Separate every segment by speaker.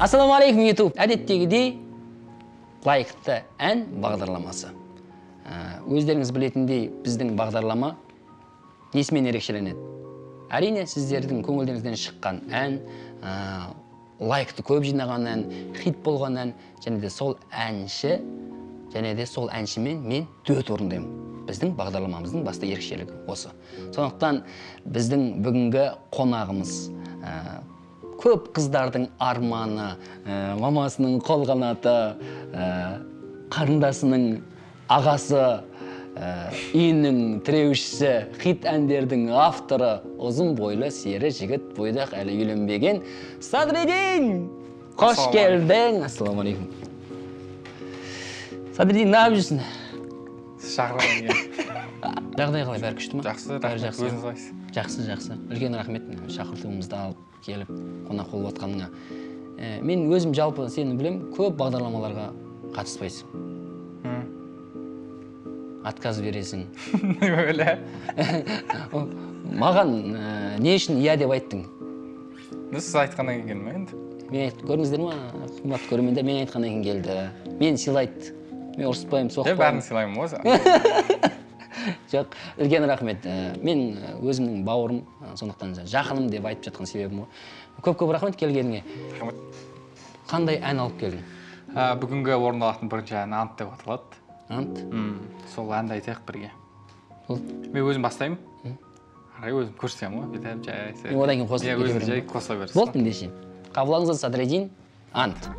Speaker 1: Ассалаумағалейкум, YouTube. Әдеттегідей лайықты ән бағдарламасы. Өздеріңіз білетіндей, біздің бағдарлама несімен ерекшеленеді? Әрине, сіздердің көңілдеріңізден шыққан ән, лайықты көп жинаған ән, хит болған ән, және де сол әншімен мен дуэт орындаймын. Біздің бағдарламамыздың басты ерекшелігі осы. Сондықтан біздің бүгінгі қонағымыз көп қыздардың арманы, мамасының қолғанаты, қарындасының ағасы, үйінің тіреушісі, хит әндердің авторы, ұзын бойлы сері жігіт, бойдақ әлі үйленбеген Садреддин! Қош келдің! Ассалаумағалейкум. Садреддин, не жүрсің?
Speaker 2: Шақырған екен.
Speaker 1: Жағдай қалай, бәрі күшті ма?
Speaker 2: Жақсы, рахмет, өзіңіз қайсыз?
Speaker 1: Жақсы. Үлкен рахмет, шақыртуымызды алып келіп, қонақ болып отқаныңа. Мен өзім жалпы сені білем, көп бағдарламаларға қатыспайсың. Отказ бересің.
Speaker 2: Өлі.
Speaker 1: Маған не үшін иә деп айттың?
Speaker 2: Сіз айтқаннан кейін ме енді?
Speaker 1: Көріңіздер ма, қымбат көрермендер, мен айтқаннан кейін келді. Мен сыйлайды. Мен ұрыспаймын, соқпаймын.
Speaker 2: Бәрін сыйлаймын өзі.
Speaker 1: Жоқ, үлкен рахмет. Мен өзімнің бауырым, сондықтан жақыным деп айтып жатқан себебім ғой. Көп рахмет келгеніңе.
Speaker 2: Рахмет.
Speaker 1: Қандай ән алып келдің?
Speaker 2: Бүгінгі орындалатын бірінші ән «Ант» деп аталады.
Speaker 1: Ант?
Speaker 2: Сол әнді айтайық бірге. Мен өзім бастаймын. Арай өзім көрсетемін ғой.
Speaker 1: Мен одан кейін қосылып кете беремін.
Speaker 2: Жай қосыла бересіз.
Speaker 1: Болды ендеше. Қабыл алыңыз, Садреддин, «Ант».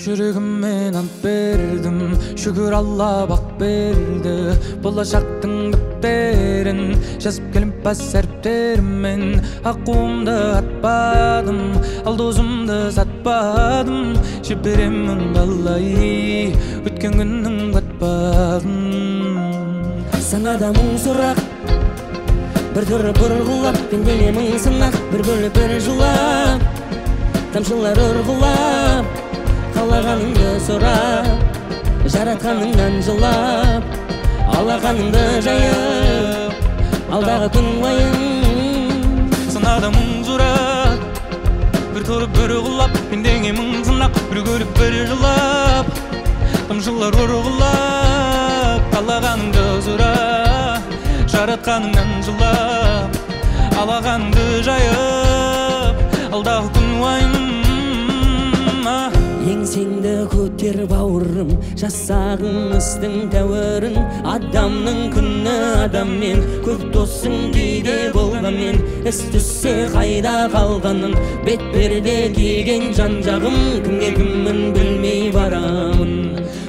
Speaker 3: Жүрегіммен ант бердім, шүкір Алла бақ берді. Болашақтың біттерін жазып келіп бас әріптеріммен. Ақуымды атпадым, ал дозымды сатпадым. Жіберемін қалай, өткен күннің батпадым.
Speaker 4: Саңада мың сұрақ, бір түрі бұрғылап, пендеме мың сынақ, бір бөліп бір жылап, тамшылар ұрғылап, қалағаныңды сұрап, жаратқаныңнан жылап, алақаныңды жайып, алдағы күн уайым.
Speaker 3: Санада мың сұрақ, бір тұрып бір ұғылап, пендеңе мың сынақ, бір көліп бір жылап, тамшылар ұрғылап, қалағаныңды сұрап, жаратқаныңнан жылап, алақаныңды жайып, алдағы күн уайым.
Speaker 4: Еңсеңді көтер бауырым, жасағың істің тәуірін. Адамның күні адаммен, көп досың кейде болғанмен. Іс түссе қайда қалғанын, бет берде келген жан жағым. Кімге кіммін білмей барамын.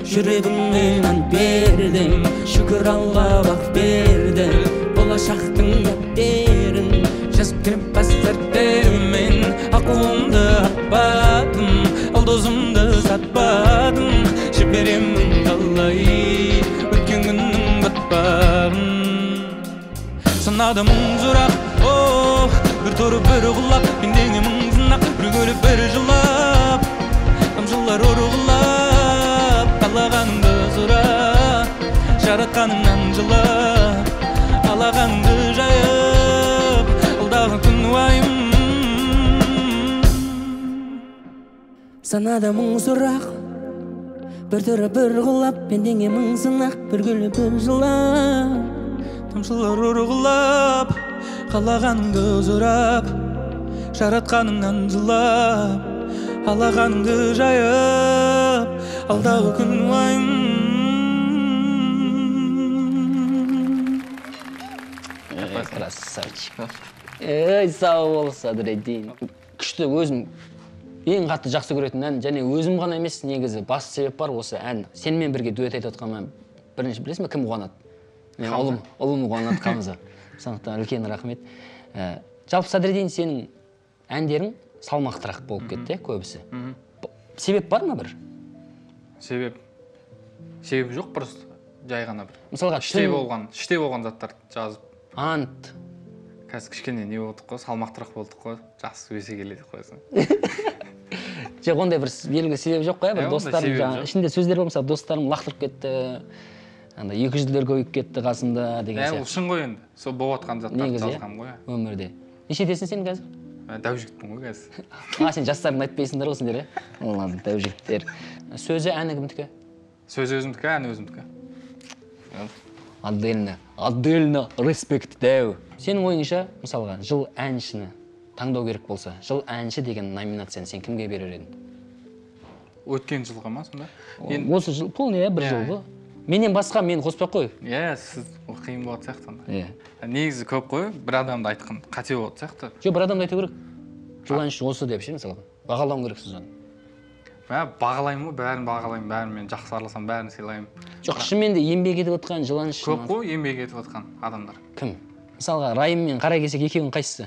Speaker 4: Жүрегіммен ант бердім, шүкір Алла бақ берді. Болашақтың дәптерін жазып келіп бас әріптеріммен. Ақуымды атпадым, ал дозымды сатпадым. Жіберемін қалай, өткен күннің батпағын. Санада мың сұрақ, бір торы бір ұғылап, пендеңе мың сынақ, бір көліп бір жылап, тамшылар ұрғылап, қалағаныңды сұрап, жаратқаныңнан жылап, алақаныңды жайып, алдағы күн уайым. Санада мың сұрақ, бір түрі бір ғылап, пендеңе мың сынақ, бір гүлі бір жылап,
Speaker 3: тамшылар ұрғылап, қалағаныңды сұрап, жаратқаныңнан жылап, алақаныңды жайып, алдағы күн уайым.
Speaker 1: Красавчик. Сау бол, Садреддин. Күшті, өзім ең қатты жақсы көретін ән, және өзім ғана емес, негізі басты себеп бар осы ән. Сенімен бірге дуэт айтып отқанымнан бірінші білесің бе, кім қуанады? Мен ұлым қуанады, Қамза. Сондықтан үлкен рахмет. Жалпы Садреддин, сенің әндерің салмақтырақ болып кетті, көбісі. Себеп бар ма бір?
Speaker 2: Себеп жоқ, просто жай ғана бір
Speaker 1: мысалға
Speaker 2: іште болған заттарды жазып.
Speaker 1: Ант.
Speaker 2: Қазір кішкене не болдық қой, салмақтырақ болдық қой, жақсы өсе келеді қойсың.
Speaker 1: Жоқ, ондай бір белгілі себеп жоқ қой, бір достарым жаңа ішінде сөздер болмаса, достарым лақтырып кетті. Анда 200-лер көбейіп кетті қасымда деген сияқты.
Speaker 2: Ол шын ғой енді. Сол болыватқан заттарды жазған ғой.
Speaker 1: Өмірде. Нешедесің сен қазір?
Speaker 2: Дәу жігітпін ғой қазір.
Speaker 1: Сен жастарыңды айтпайсыңдар ғой сендер, иә? Ладно, дәу жігіттер. Сөзі, әні кімдікі?
Speaker 2: Сөзі өзімдікі, әні өзімдікі.
Speaker 1: Отдельно респект дәу. Сенің ойыңша, мысалға, жыл әншіні таңдау керек болса, жыл әнші деген номинацияны сен кімге берер едің?
Speaker 2: Өткен жылға ма сонда?
Speaker 1: Осы жыл, полный бір жыл ғой. Менен басқа мен қоспақ қой.
Speaker 2: Сіз қиын болады сияқты.
Speaker 1: Негізі
Speaker 2: көп қой, бір адамды айтқан қате болады сияқты.
Speaker 1: Жоқ, бір адамды айту керек. Жыл әнші осы деп ше, мысалға. Бағалауым керексіз оны.
Speaker 2: Бағалаймын ғой, бәрін бағалаймын, бәрін мен жақсы араласам, бәрін сыйлаймын.
Speaker 1: Жоқ, шынымен де еңбек етіп отқан жыл әнші.
Speaker 2: Көп қой еңбек етіп отқан адамдар.
Speaker 1: Кім? Мысалға, Райым мен Қаракесек екеуің қайсысы?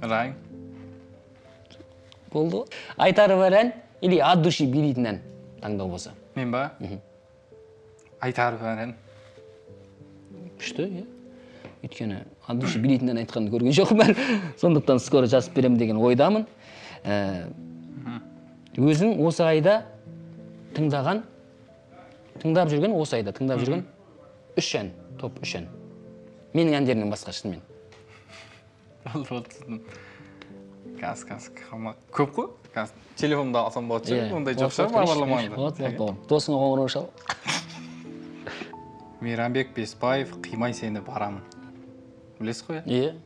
Speaker 2: Райым.
Speaker 1: Болды ғой. Айтары бар ән, или от души билейтін ән таңдау болса?
Speaker 2: Мен ба? Айтары бар ән.
Speaker 1: Күшті, иә. Өйткені от души билейтін ән айтқанды көрген жоқпын мен. Сондықтан скоро жазып беремін деген ойдамын. Өзің осы айда тыңдап жүрген 3 ән, топ 3 ән. Менің әндерімнен басқа шынымен.
Speaker 2: Көп қой? Телефонымда алсам болады ше, ондай жоқ шығар бағдарламаңда.
Speaker 1: Болады. Досыңа қоңырау шал.
Speaker 2: Мейрамбек Беспаев, қимай сені барамын. Білесіз ғой?
Speaker 1: Иә.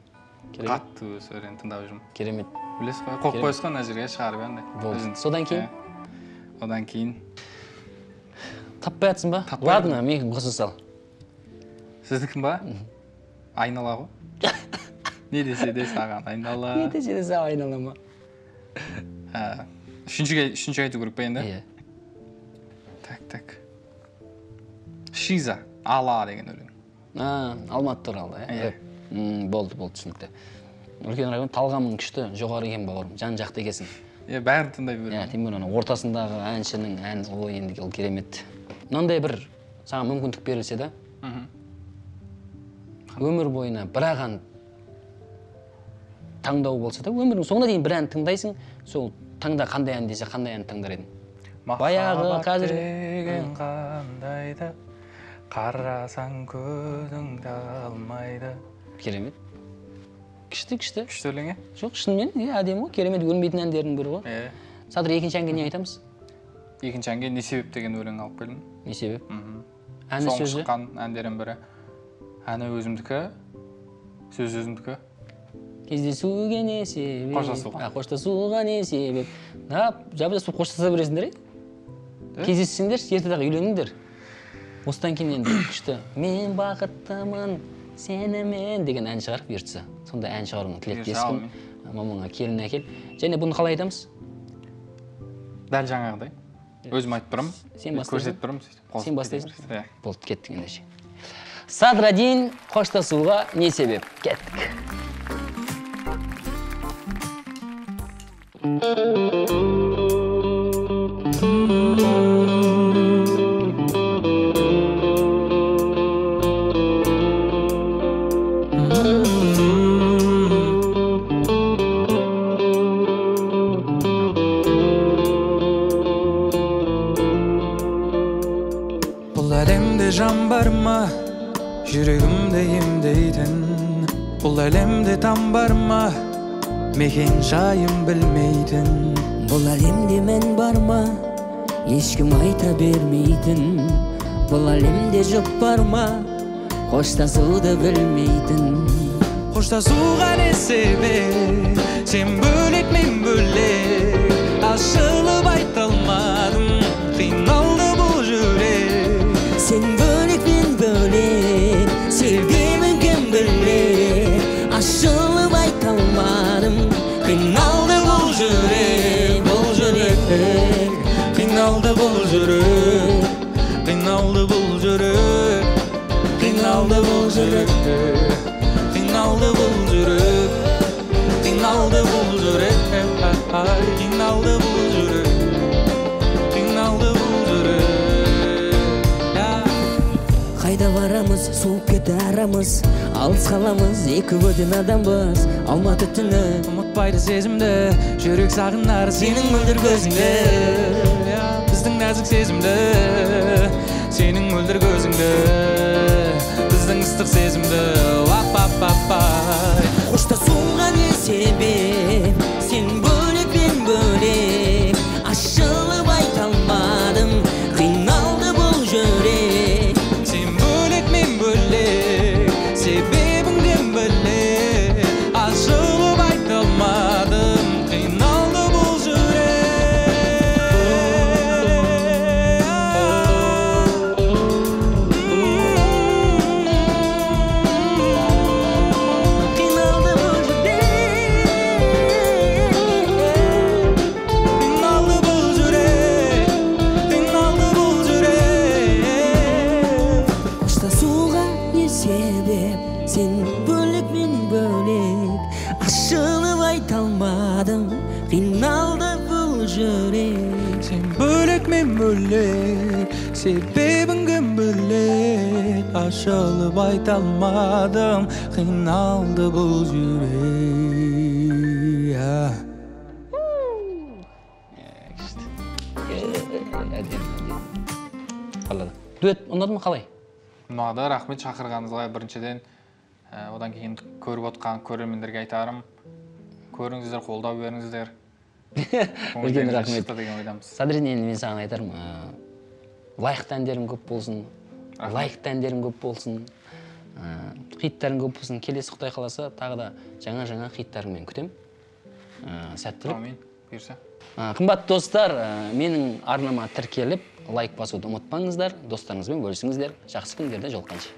Speaker 2: Қатты өз өрен тыңдап жүрмін.
Speaker 1: Керемет.
Speaker 2: Білесіз ғой? Қоқ қойысқан мына жерге шығарып андай.
Speaker 1: Болды. Содан кейін?
Speaker 2: Одан кейін.
Speaker 1: Таппай атсың ба? Ладно, мен қоса сал.
Speaker 2: Сіздікін ба? Айнала ғой. Не десе де саған айнала.
Speaker 1: Не десе де саған айнала ма?
Speaker 2: Үшінші айту керек па енді?
Speaker 1: Иә.
Speaker 2: Так. Шиза, ала деген өлең.
Speaker 1: Алматы туралы, иә? Болды, түсінікті. Үлкен район, талғамың күшті, жоғары екен бауырым, жан жақты екесің.
Speaker 2: Бәрін тыңдай беремін.
Speaker 1: Иә, тем более ортасындағы әншінің ән ой енді керемет. Мынандай бір саған мүмкіндік берілсе да, өмір бойына бір аған таңдау болса да, өмірдің соңына дейін бір ән тыңдайсың, сол таңда қандай ән десе, қандай ән таңдар едің? Баяғы, қазір
Speaker 2: деген қандайды, қарасаң көзіңді алмайды.
Speaker 1: Керемет. Күшті.
Speaker 2: Күшті өлең,
Speaker 1: Жоқ, шынымен, әдемі ғой, керемет өлмейтін әндердің бірі ғой. Садыр, екінші әнге не айтамыз?
Speaker 2: Екінші әнге не себеп деген өлең алып келдім.
Speaker 1: Не себеп?
Speaker 2: Соң шыққан әндердің бірі. Әні өзімдікі, сөз өзімдікі.
Speaker 1: Кездесуге не себеп? Қоштасуға не себеп? Жабы-жасып қоштаса бересіңдер, кездессеңдер, ертедағы үйленіңдер. Осыдан кейін енді күшті. Мен бақыттымын, сенімен деген ән шығарып ертісі. Сонда ән шығаруына тілектеспін. Мамаңа келін әкел. Және бұны қалай айтамыз?
Speaker 2: Дәл жаңағыдай. Өзім айтып тұрым, көрсетіп тұрым.
Speaker 1: Сен бастайсың? Болды, кеттік ендеше. Садрадин, қоштасуға не себеп? Кеттік.
Speaker 3: Бұл әлемде жан бар ма, жүрегімді емдейтін? Бұл әлемде там бар ма, мекен жайым білмейтін?
Speaker 4: Бұл әлемде мен бар ма, ешкім айта бермейтін? Бұл әлемде жұп бар ма, қоштасуды білмейтін?
Speaker 3: Қоштасуға не себеп, сен бөлек мен бөлек, ашылып айта алмадым, қиналды бұл жүрек.
Speaker 4: Сен бөлек мен бөлек, sevгемін кім білек, ашылып айта алмадым, қиналды бұл жүрек,
Speaker 3: қиналды бұл жүрек, қиналды бұл жүрек, қиналды бұл жүрек, қиналды бұл жүрек, қиналды бұл жүрек, қиналды бұл жүрек, қиналды бұл жүрек.
Speaker 4: Қайда барамыз, суып кетті арамыз, алыс қаламыз, екі бөтен адамбыз. Алматы түні
Speaker 3: ұмытпайды сезімді, жүрек сағынар сенің мөлдір көзіңді. Біздің нәзік сезімді, сенің мөлдір көзіңді, біздің ыстық сезімді.
Speaker 4: Қоштасуға не себеп, сен бөлек мен бөлек, ашылып айта алмадым, қиналды бұл жүрек.
Speaker 3: Сен бөлек мен бөлек, себебіңден бөлек, ашылып айта алмадым, қиналды бұл жүрек.
Speaker 4: Қиналды бұл жүрек,
Speaker 3: Қиналды бұл жүрек, қиналды бұл жүрек.
Speaker 4: қоштасуға не себеп, сен бөлек мен бөлек, ашылып айта алмадым, қиналды бұл жүрек.
Speaker 3: Сен бөлек мен бөлек, себебің кім бөлек, ашылып айта алмадым, қиналды бұл жүрек.
Speaker 1: Дуэт ұнады ма қалай?
Speaker 2: Ұнады, рахмет шақырғаныңызға біріншіден. Одан кейін көріп отқан көрермендерге айтарым. Көріңіздер, қолдау беріңіздер.
Speaker 1: Үлкен рахмет.
Speaker 2: Шықты деген ойдамыз.
Speaker 1: Садрин, енді мен саған айтарым, лайықты әндерің көп болсын, лайықты әндерің көп болсын, хиттарың көп болсын. Келесі Құдай қаласа тағы да жаңа хиттарыңмен күтем. Сәттілік.
Speaker 2: Амин. Бұйырса.
Speaker 1: Қымбатты достар, менің арнама тіркеліп, лайк басуды ұмытпаңыздар, достарыңызбен бөлісіңіздер. Жақсы күндерде жолыққанша.